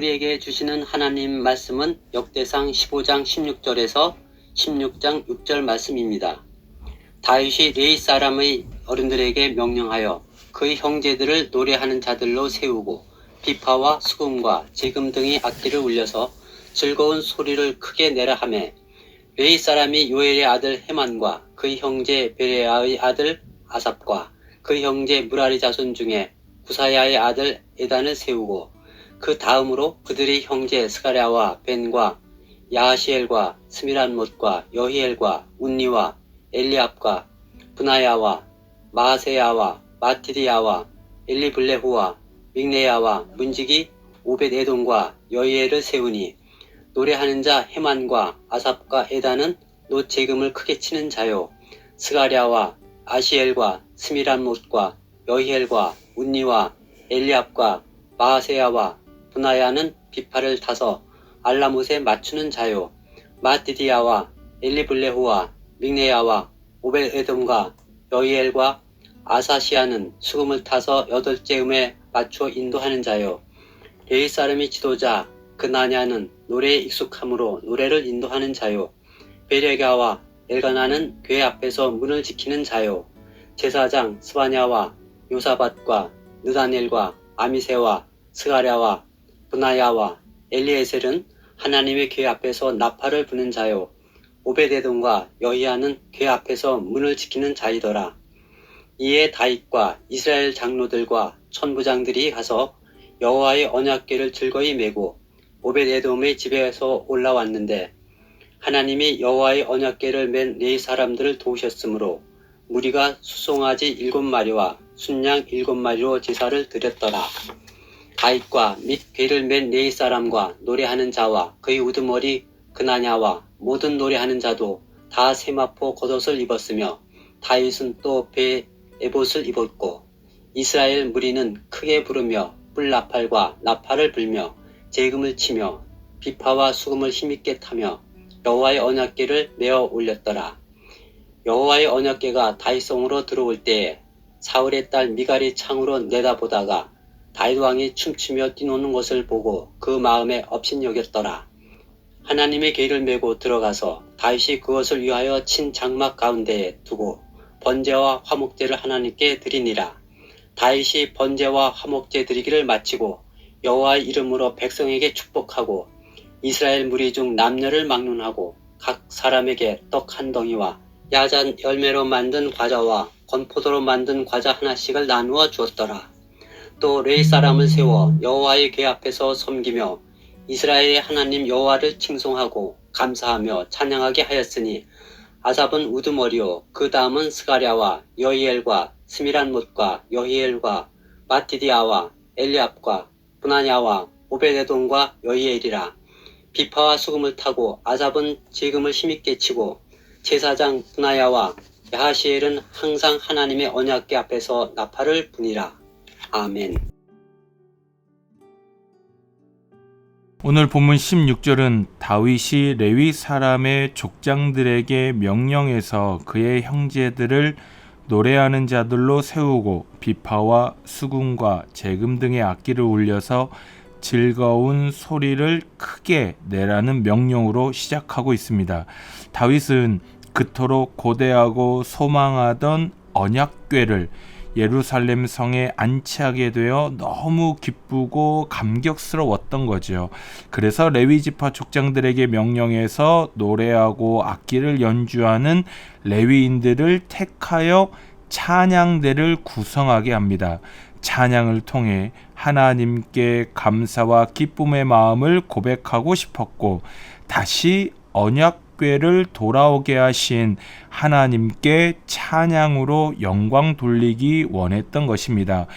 우리에게 주시는 하나님 말씀은 역대상 15장 16절에서 16장 6절 말씀입니다. 다윗이 레위 사람의 어른들에게 명령하여 그의 형제들을 노래하는 자들로 세우고 비파와 수금과 재금 등의 악기를 울려서 즐거운 소리를 크게 내라 하매, 레위 사람이 요엘의 아들 헤만과 그의 형제 베레야의 아들 아삽과 그의 형제 무라리 자손 중에 구사야의 아들 에단을 세우고, 그 다음으로 그들의 형제 스가랴와 벤과 야하시엘과 스미란못과 여히엘과 운니와 엘리압과 브나야와 마세야와 마티디야와 엘리블레후와 믹네야와 문지기 오벳에돔과 여히엘을 세우니, 노래하는 자 헤만과 아삽과 에단은 노 재금을 크게 치는 자요, 스가랴와 아시엘과 스미란못과 여히엘과 운니와 엘리압과 마세야와 브나야는 비파를 타서 알라못에 맞추는 자요, 마티디야와 엘리블레후와 믹네야와 오벳에돔과 여히엘과 아사시아는 수금을 타서 여덟째음에 맞춰 인도하는 자요, 레위 사람의 지도자 그나냐는 노래에 익숙함으로 노래를 인도하는 자요, 베레가와 엘가나는 궤 앞에서 문을 지키는 자요, 제사장 스바냐와 요사밧과 느다넬과 아미세와 스가랴와 브나야와 엘리에셀은 하나님의 궤 앞에서 나팔을 부는 자요, 오벳에돔과 여히야는 궤 앞에서 문을 지키는 자이더라. 이에 다윗과 이스라엘 장로들과 천부장들이 가서 여호와의 언약궤를 즐거이 메고 오벳에돔의 집에서 올라왔는데, 하나님이 여호와의 언약궤를 맨 레위 사람들을 도우셨으므로 무리가 수송아지 7마리와 순양 7마리로 제사를 드렸더라. 다윗과 및 궤를 맨 레위 사람과 노래하는 자와 그의 우두머리 그나냐와 모든 노래하는 자도 다 세마포 겉옷을 입었으며, 다윗은 또 배 에봇을 입었고, 이스라엘 무리는 크게 부르며 뿔나팔과 나팔을 불며 재금을 치며 비파와 수금을 힘있게 타며 여호와의 언약궤를 메어 올렸더라. 여호와의 언약궤가 다윗성으로 들어올 때에 사울의 딸 미갈이 창으로 내다보다가 다윗 왕이 춤추며 뛰노는 것을 보고 그 마음에 업신여겼더라. 하나님의 궤를 메고 들어가서 다윗이 그것을 위하여 친 장막 가운데에 두고 번제와 화목제를 하나님께 드리니라. 다윗이 번제와 화목제 드리기를 마치고 여호와의 이름으로 백성에게 축복하고 이스라엘 무리 중 남녀를 막론하고 각 사람에게 떡 한 덩이와 야잔 열매로 만든 과자와 건포도로 만든 과자 하나씩을 나누어 주었더라. 또 레위 사람을 세워 여호와의 궤 앞에서 섬기며 이스라엘의 하나님 여호와를 칭송하고 감사하며 찬양하게 하였으니, 아삽은 우두머리요, 그 다음은 스가랴와 여히엘과 스미란못과 여히엘과 마티디아와 엘리압과 브나냐와 오벳에돔과 여히엘이라. 비파와 수금을 타고 아삽은 재금을 힘있게 치고, 제사장 브나야와 야하시엘은 항상 하나님의 언약궤 앞에서 나팔을 부니라. 아멘. 오늘 본문 16절은 다윗이 레위 사람의 족장들에게 명령해서 그의 형제들을 노래하는 자들로 세우고 비파와 수금과 재금 등의 악기를 울려서 즐거운 소리를 크게 내라는 명령으로 시작하고 있습니다. 다윗은 그토록 고대하고 소망하던 언약궤를 예루살렘 성에 안치하게 되어 너무 기쁘고 감격스러웠던 거죠. 그래서 레위 지파 족장들에게 명령해서 노래하고 악기를 연주하는 레위인들을 택하여 찬양대를 구성하게 합니다. 찬양을 통해 하나님께 감사와 기쁨의 마음을 고백하고 싶었고, 다시 언약궤를 돌아오게 하신 하나님께 찬양으로 영광 돌리기 원했던 것입니다.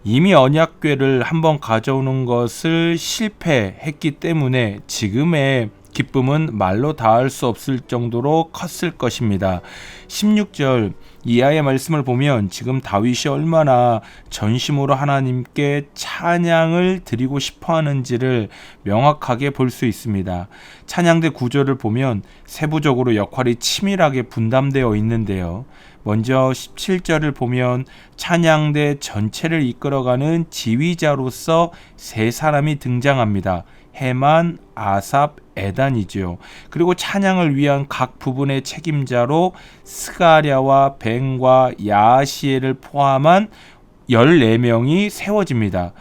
이미 언약궤를 한번 가져오는 것을 실패했기 때문에 지금의 기쁨은 말로 다할 수 없을 정도로 컸을 것입니다. 16절 이하의 말씀을 보면 지금 다윗이 얼마나 전심으로 하나님께 찬양을 드리고 싶어 하는지를 명확하게 볼 수 있습니다. 찬양대 구조를 보면 세부적으로 역할이 치밀하게 분담되어 있는데요. 먼저 17절을 보면 찬양대 전체를 이끌어가는 지휘자로서 세 사람이 등장합니다. 헤만, 아삽, 에단이죠. 그리고 찬양을 위한 각 부분의 책임자로 스가랴와 벤과 야시엘을 포함한 14명이 세워집니다.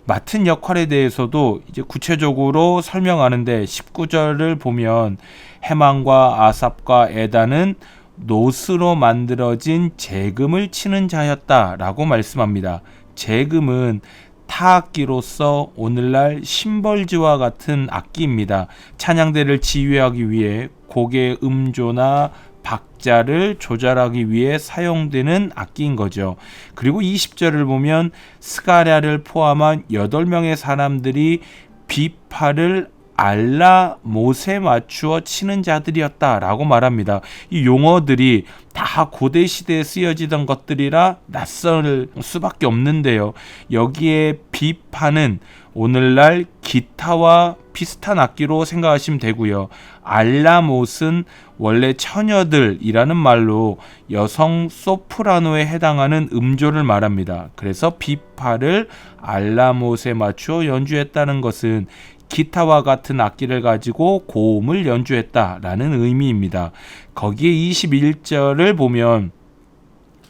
맡은 역할에 대해서도 이제 구체적으로 설명하는데 19절을 보면 헤만과 아삽과 에단은 노스로 만들어진 제금을 치는 자였다라고 말씀합니다. 제금은 타악기로서 오늘날 심벌지와 같은 악기입니다. 찬양대를 지휘하기 위해 곡의 음조나 박자를 조절하기 위해 사용되는 악기인 거죠. 그리고 20절을 보면 스가랴를 포함한 8명의 사람들이 비파를 알라못에 맞추어 치는 자들이었다라고 말합니다. 이 용어들이 다 고대 시대에 쓰여지던 것들이라 낯설 수밖에 없는데요. 여기에 비파는 오늘날 기타와 비슷한 악기로 생각하시면 되고요. 알라못은 원래 처녀들이라는 말로 여성 소프라노에 해당하는 음조를 말합니다. 그래서 비파를 알라못에 맞추어 연주했다는 것은 기타와 같은 악기를 가지고 고음을 연주했다라는 의미입니다. 거기에 21절을 보면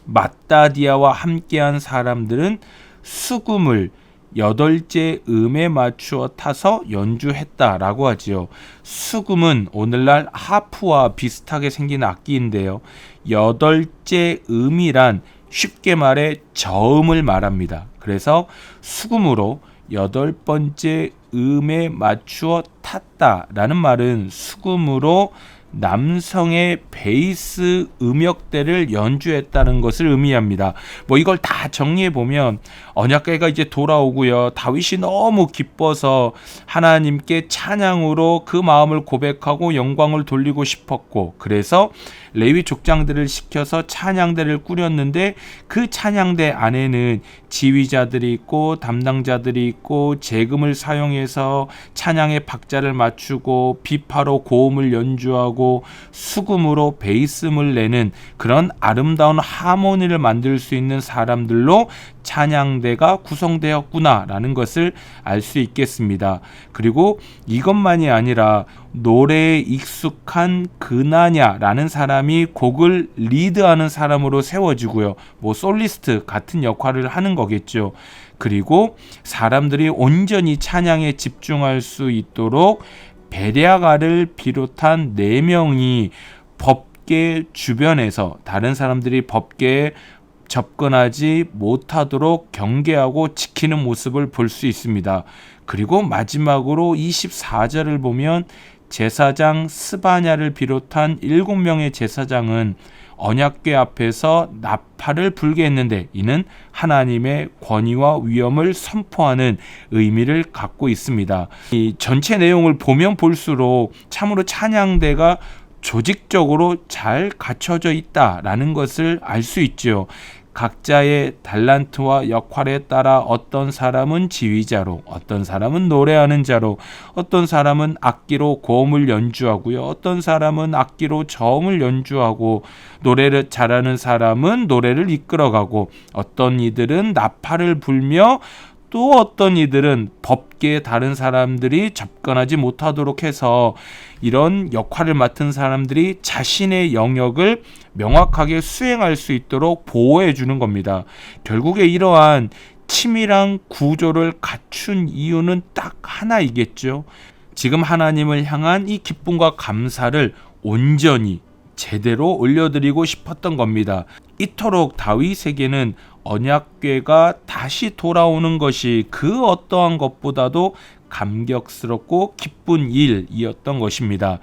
마따디아와 함께한 사람들은 수금을 8째 음에 맞추어 타서 연주했다라고 하지요. 수금은 오늘날 하프와 비슷하게 생긴 악기인데요. 8째 음이란 쉽게 말해 저음을 말합니다. 그래서 수금으로 8번째 음에 맞추어 탔다라는 말은 수금으로 남성의 베이스 음역대를 연주했다는 것을 의미합니다. 이걸 다 정리해 보면 언약궤가 이제 돌아오고요. 다윗이 너무 기뻐서 하나님께 찬양으로 그 마음을 고백하고 영광을 돌리고 싶었고, 그래서 레위 족장들을 시켜서 찬양대를 꾸렸는데 그 찬양대 안에는 지휘자들이 있고 담당자들이 있고 제금을 사용해서 찬양의 박자를 맞추고 비파로 고음을 연주하고 수금으로 베이스음을 내는 그런 아름다운 하모니를 만들 수 있는 사람들로 찬양대가 구성되었구나라는 것을 알 수 있겠습니다. 그리고 이것만이 아니라 노래에 익숙한 그나냐라는 사람이 곡을 리드하는 사람으로 세워지고요. 솔리스트 같은 역할을 하는 거겠죠. 그리고 사람들이 온전히 찬양에 집중할 수 있도록 베랴가를 비롯한 4명이 법궤 주변에서 다른 사람들이 법궤에 접근하지 못하도록 경계하고 지키는 모습을 볼 수 있습니다. 그리고 마지막으로 24절을 보면 제사장 스바냐를 비롯한 7명의 제사장은 언약궤 앞에서 나팔을 불게 했는데 이는 하나님의 권위와 위엄을 선포하는 의미를 갖고 있습니다. 이 전체 내용을 보면 볼수록 참으로 찬양대가 조직적으로 잘 갖춰져 있다라는 것을 알 수 있죠. 각자의 달란트와 역할에 따라 어떤 사람은 지휘자로, 어떤 사람은 노래하는 자로, 어떤 사람은 악기로 고음을 연주하고요, 어떤 사람은 악기로 저음을 연주하고, 노래를 잘하는 사람은 노래를 이끌어가고, 어떤 이들은 나팔을 불며 또 어떤 이들은 법궤에 다른 사람들이 접근하지 못하도록 해서 이런 역할을 맡은 사람들이 자신의 영역을 명확하게 수행할 수 있도록 보호해 주는 겁니다. 결국에 이러한 치밀한 구조를 갖춘 이유는 딱 하나이겠죠. 지금 하나님을 향한 이 기쁨과 감사를 온전히 제대로 올려드리고 싶었던 겁니다. 이토록 다윗에게는 언약궤가 다시 돌아오는 것이 그 어떠한 것보다도 감격스럽고 기쁜 일이었던 것입니다.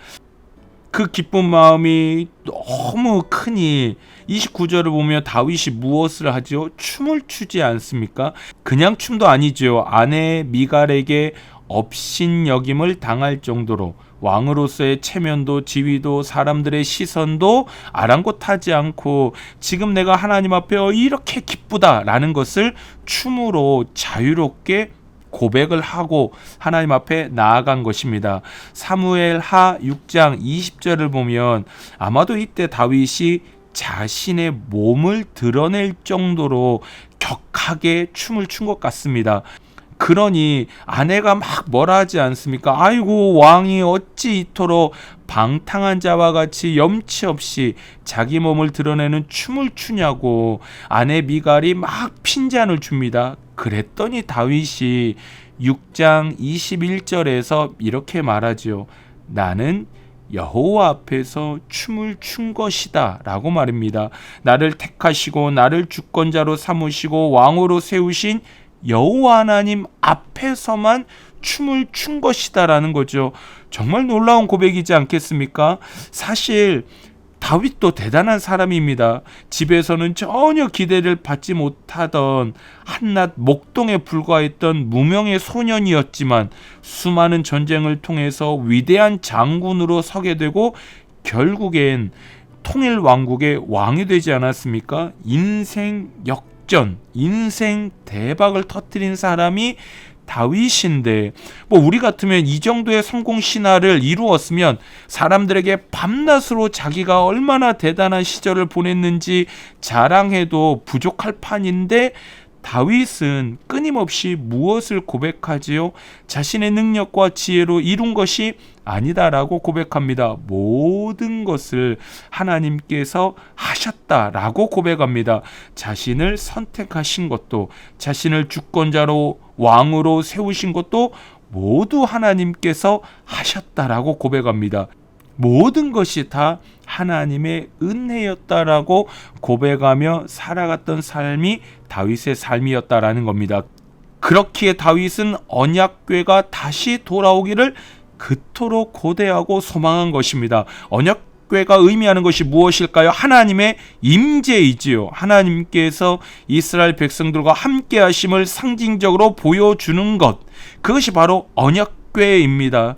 그 기쁜 마음이 너무 크니 29절을 보면 다윗이 무엇을 하죠? 춤을 추지 않습니까? 그냥 춤도 아니죠. 아내 미갈에게 업신여김을 당할 정도로 왕으로서의 체면도 지위도 사람들의 시선도 아랑곳하지 않고 지금 내가 하나님 앞에 이렇게 기쁘다라는 것을 춤으로 자유롭게 고백을 하고 하나님 앞에 나아간 것입니다. 사무엘하 6장 20절을 보면 아마도 이때 다윗이 자신의 몸을 드러낼 정도로 격하게 춤을 춘 것 같습니다. 그러니 아내가 막 뭐라 하지 않습니까? 아이고, 왕이 어찌 이토록 방탕한 자와 같이 염치 없이 자기 몸을 드러내는 춤을 추냐고 아내 미갈이 막 핀잔을 줍니다. 그랬더니 다윗이 6장 21절에서 이렇게 말하지요. 나는 여호와 앞에서 춤을 춘 것이다 라고 말입니다. 나를 택하시고 나를 주권자로 삼으시고 왕으로 세우신 여호와 하나님 앞에서만 춤을 춘 것이다 라는 거죠. 정말 놀라운 고백이지 않겠습니까? 사실 다윗도 대단한 사람입니다. 집에서는 전혀 기대를 받지 못하던 한낱 목동에 불과했던 무명의 소년이었지만 수많은 전쟁을 통해서 위대한 장군으로 서게 되고 결국엔 통일 왕국의 왕이 되지 않았습니까? 인생 역전, 인생 대박을 터뜨린 사람이 다윗인데 우리 같으면 이 정도의 성공 신화를 이루었으면 사람들에게 밤낮으로 자기가 얼마나 대단한 시절을 보냈는지 자랑해도 부족할 판인데 다윗은 끊임없이 무엇을 고백하지요? 자신의 능력과 지혜로 이룬 것이 아니다라고 고백합니다. 모든 것을 하나님께서 하셨다라고 고백합니다. 자신을 선택하신 것도, 자신을 주권자로 왕으로 세우신 것도 모두 하나님께서 하셨다라고 고백합니다. 모든 것이 다 하나님의 은혜였다라고 고백하며 살아갔던 삶이 다윗의 삶이었다라는 겁니다. 그렇기에 다윗은 언약궤가 다시 돌아오기를 그토록 고대하고 소망한 것입니다. 언약궤가 의미하는 것이 무엇일까요? 하나님의 임재이지요. 하나님께서 이스라엘 백성들과 함께 하심을 상징적으로 보여주는 것, 그것이 바로 언약궤입니다.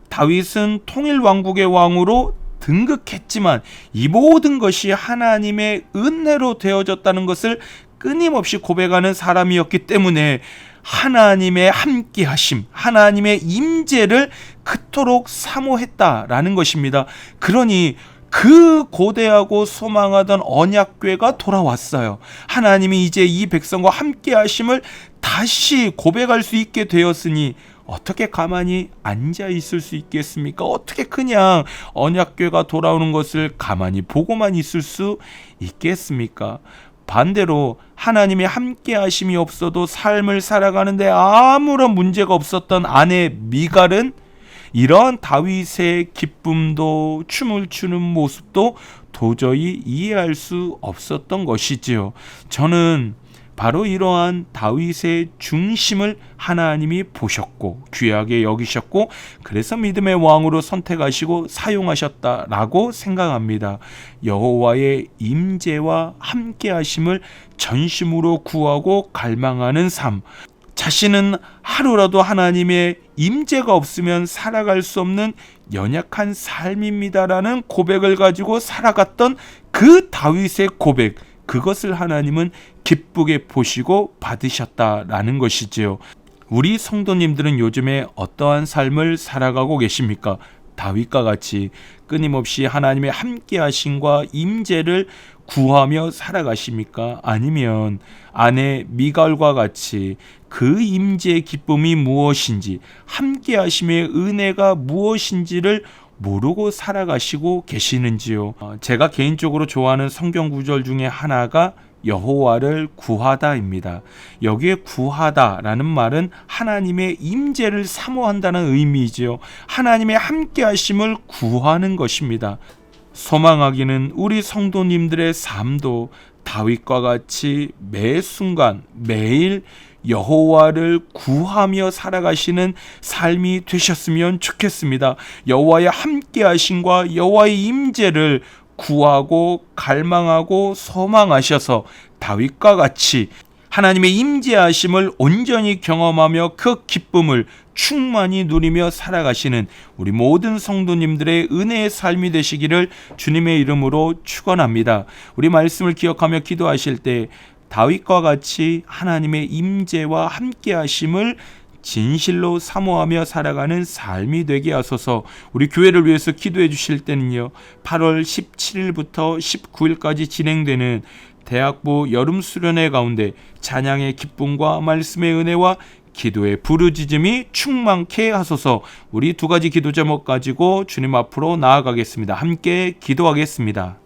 다윗은 통일 왕국의 왕으로 등극했지만 이 모든 것이 하나님의 은혜로 되어졌다는 것을 끊임없이 고백하는 사람이었기 때문에 하나님의 함께하심, 하나님의 임재를 그토록 사모했다라는 것입니다. 그러니 그 고대하고 소망하던 언약궤가 돌아왔어요. 하나님이 이제 이 백성과 함께하심을 다시 고백할 수 있게 되었으니 어떻게 가만히 앉아 있을 수 있겠습니까? 어떻게 그냥 언약궤가 돌아오는 것을 가만히 보고만 있을 수 있겠습니까? 반대로 하나님의 함께 하심이 없어도 삶을 살아가는데 아무런 문제가 없었던 아내 미갈은 이러한 다윗의 기쁨도 춤을 추는 모습도 도저히 이해할 수 없었던 것이지요. 저는 바로 이러한 다윗의 중심을 하나님이 보셨고 귀하게 여기셨고 그래서 믿음의 왕으로 선택하시고 사용하셨다라고 생각합니다. 여호와의 임재와 함께하심을 전심으로 구하고 갈망하는 삶, 자신은 하루라도 하나님의 임재가 없으면 살아갈 수 없는 연약한 삶입니다라는 고백을 가지고 살아갔던 그 다윗의 고백, 그것을 하나님은 기쁘게 보시고 받으셨다라는 것이지요. 우리 성도님들은 요즘에 어떠한 삶을 살아가고 계십니까? 다윗과 같이 끊임없이 하나님의 함께하심과 임재를 구하며 살아가십니까? 아니면 아내 미갈과 같이 그 임재의 기쁨이 무엇인지, 함께하심의 은혜가 무엇인지를 모르고 살아가시고 계시는지요? 제가 개인적으로 좋아하는 성경 구절 중에 하나가 여호와를 구하다입니다. 여기에 구하다라는 말은 하나님의 임재를 사모한다는 의미이지요. 하나님의 함께하심을 구하는 것입니다. 소망하기는 우리 성도님들의 삶도 다윗과 같이 매 순간 매일 여호와를 구하며 살아가시는 삶이 되셨으면 좋겠습니다. 여호와의 함께하심과 여호와의 임재를 구하고 갈망하고 소망하셔서 다윗과 같이 하나님의 임재하심을 온전히 경험하며 그 기쁨을 충만히 누리며 살아가시는 우리 모든 성도님들의 은혜의 삶이 되시기를 주님의 이름으로 축원합니다. 우리 말씀을 기억하며 기도하실 때 다윗과 같이 하나님의 임재와 함께 하심을 진실로 사모하며 살아가는 삶이 되게 하소서. 우리 교회를 위해서 기도해 주실 때는요, 8월 17일부터 19일까지 진행되는 대학부 여름 수련회 가운데 찬양의 기쁨과 말씀의 은혜와 기도의 부르짖음이 충만케 하소서. 우리 두 가지 기도 제목 가지고 주님 앞으로 나아가겠습니다. 함께 기도하겠습니다.